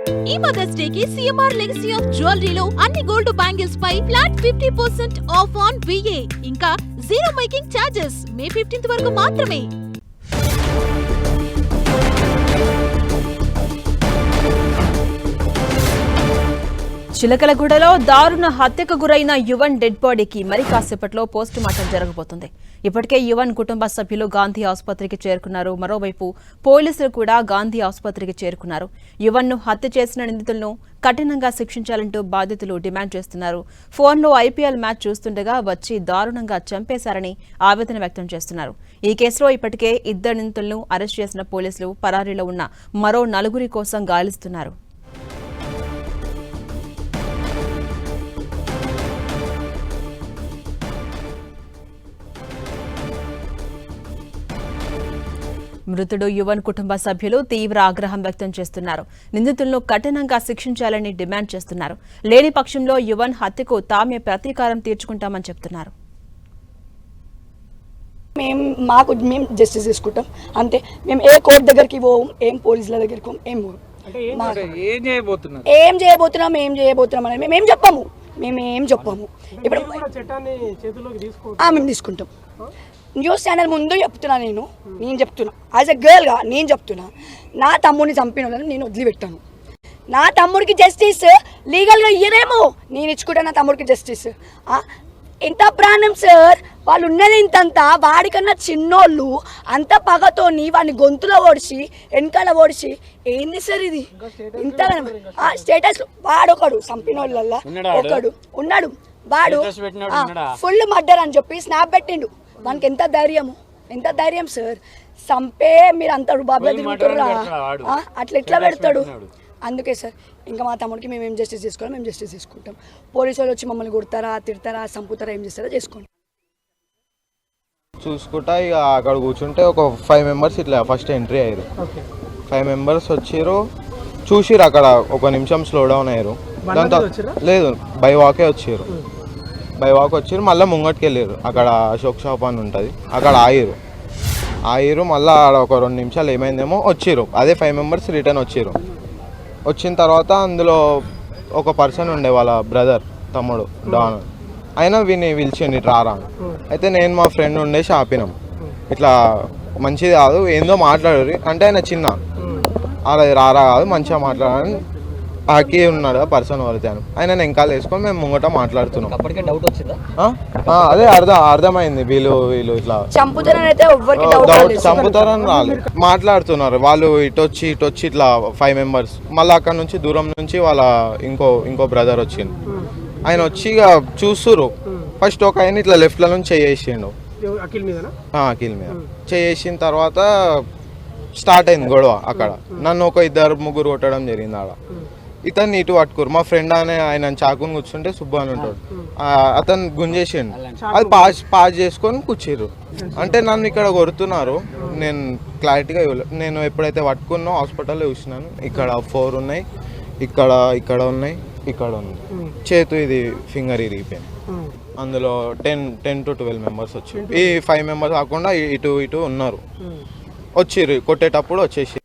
ఈ mother's day కి CMR legacy of జ్యువెలరీలో అన్ని గోల్డ్ బ్యాంగిల్స్ పై ఫ్లాట్ 50% ఆఫ్ ఆన్ విఏ ఇంకా zero making charges May 15th వరకు మాత్రమే. చిలకలగూడలో దారుణ హత్యకు గురైన యువన్ డెడ్ బాడీకి మరి కాసేపట్లో పోస్టు మార్టం జరగబోతుంది. ఇప్పటికే యువన్ కుటుంబ సభ్యులు గాంధీ ఆసుపత్రికి చేరుకున్నారు. మరోవైపు పోలీసులు కూడా గాంధీ ఆసుపత్రికి చేరుకున్నారు. యువన్ను హత్య చేసిన నిందితులను కఠినంగా శిక్షించాలంటూ బాధితులు డిమాండ్ చేస్తున్నారు. ఫోన్లో ఐపీఎల్ మ్యాచ్ చూస్తుండగా వచ్చి దారుణంగా చంపేశారని ఆవేదన వ్యక్తం చేస్తున్నారు. ఈ కేసులో ఇప్పటికే 2 నిందితులను అరెస్ట్ చేసిన పోలీసులు పరారీలో ఉన్న మరో 4 కోసం గాలిస్తున్నారు. మృతుడు యువన్ కుటుంబ సభ్యులు తీవ్ర ఆగ్రహం వ్యక్తం చేస్తున్నారు. నిందితులను కఠినంగా శిక్షించాలని డిమాండ్ చేస్తున్నారు. లేని పక్షంలో యువన్ హత్యకు తామే ప్రతీకారం తీర్చుకుంటామని చెప్తున్నారు. మేము జస్టిస్ తీసుకుంటాం అంతే. మేము ఏ కోర్టు దగ్గరికి పోం, ఏం పోలీసుల దగ్గరికి పోం, ఏం చేయబోతున్నాం అని మేమేం చెప్పాము. ఇప్పుడు మేము తీసుకుంటాం. న్యూస్ ఛానల్ ముందు చెప్తున్నా, నేను చెప్తున్నా యాజ్ ఎ గర్ల్గా నేను చెప్తున్నా, నా తమ్ముడిని చంపిన వాళ్ళని నేను వదిలిపెట్టాను. నా తమ్ముడికి జస్టిస్ లీగల్గా ఇయ్యరేమో, నేను ఇచ్చుకుంటా నా తమ్ముడికి జస్టిస్. ఎంత ప్రాణం సార్, వాళ్ళు ఉన్నది ఇంతంతా, వాడికన్నా చిన్నోళ్ళు అంత పగతోని వాడిని గొంతులో ఓడిచి వెనకాల ఓడిచి ఏంది సార్ ఇది ఇంత స్టేటస్. వాడొకడు చంపిన వాళ్ళల్లో ఒకడు ఉన్నాడు, వాడు ఫుల్ మర్డర్ అని చెప్పి స్నాప్ పెట్టిండు. మనకి ఎంత ధైర్యం సార్, చంపే మీరు అంత బాబులా తిరుగుతుర్రా, అట్లా ఎట్లా పెడతాడు. అందుకే సార్ ఇంకా మా తమ్ముడికి మేము ఏం జస్టిస్ చేసుకోవాలి, మేము జస్టిస్ తీసుకుంటాం. పోలీసు వాళ్ళు వచ్చి మమ్మల్ని కొడతారా, తిడతారా, చంపుతారా, ఏం చేస్తారో చేసుకోండి. చూసుకుంటా ఇక అక్కడ కూర్చుంటే ఒక 5 మెంబర్స్ ఇట్లా ఫస్ట్ ఎంట్రీ అయ్యారు. 5 మెంబర్స్ వచ్చారు, చూసిరు అక్కడ 1 నిమిషం స్లో డౌన్ అయ్యారు. దాంతో లేదు బై వాకే వచ్చారు. మళ్ళీ ముంగటికి వెళ్ళారు. అక్కడ అశోక్ షాప్ అని ఉంటుంది, అక్కడ ఆగిరు. మళ్ళీ ఆడ ఒక 2 నిమిషాలు ఏమైందేమో వచ్చిర్రు. అదే 5 మెంబర్స్ రిటర్న్ వచ్చిన తర్వాత అందులో ఒక పర్సన్ ఉండే వాళ్ళ బ్రదర్ తమ్ముడు డాన్, అయినా వీని పిలిచిండి రారా. అయితే నేను మా ఫ్రెండ్ ఉండేసి ఆపినాం. ఇట్లా మంచిది కాదు, ఏందో మాట్లాడరు అంటే ఆయన చిన్న అలా రారా కాదు మంచిగా మాట్లాడాలని ఆకి ఉన్నాడు పర్సన్ వరతాను. ఆయన వెనకాల వేసుకొని మేము ముంగట మాట్లాడుతున్నాం. అదే అర్థమైంది వీళ్ళు ఇట్లా చంపుతారని రాలేదు, మాట్లాడుతున్నారు వాళ్ళు. ఇటు వచ్చి ఇట్లా 5 మెంబర్స్. మళ్ళీ అక్కడ నుంచి దూరం నుంచి వాళ్ళ ఇంకో బ్రదర్ వచ్చిండు. ఆయన వచ్చి ఇక చూస్తురు. ఫస్ట్ ఒక ఆయన ఇట్లా లెఫ్ట్లో నుంచి చేసిండు, అఖిల్ మీద చేసిన తర్వాత స్టార్ట్ అయింది గొడవ. అక్కడ నన్ను ఒక 2-3 కొట్టడం జరిగింది. ఆడ ఇతన్ని ఇటు పట్టుకోరు. మా ఫ్రెండ్ ఆయన చాకుని కూర్చుంటే సుబ్బు అని ఉంటాడు, అతను గుంజేసిండు. అది పాస్ చేసుకొని కూర్చిర్రు. అంటే నన్ను ఇక్కడ కొడుతున్నారు. నేను క్లారిటీగా నేను ఎప్పుడైతే పట్టుకున్నా హాస్పిటల్లో చూసినాను. ఇక్కడ 4 ఉన్నాయి, ఇక్కడ ఉన్నాయి, ఇక్కడ ఉంది. చేతు ఇది ఫింగర్ ఇరిగిపోయింది. అందులో 10 to 12 మెంబర్స్ వచ్చి, ఈ 5 మెంబర్స్ కాకుండా ఇటు ఉన్నారు. వచ్చిర్రు కొట్టేటప్పుడు వచ్చేసి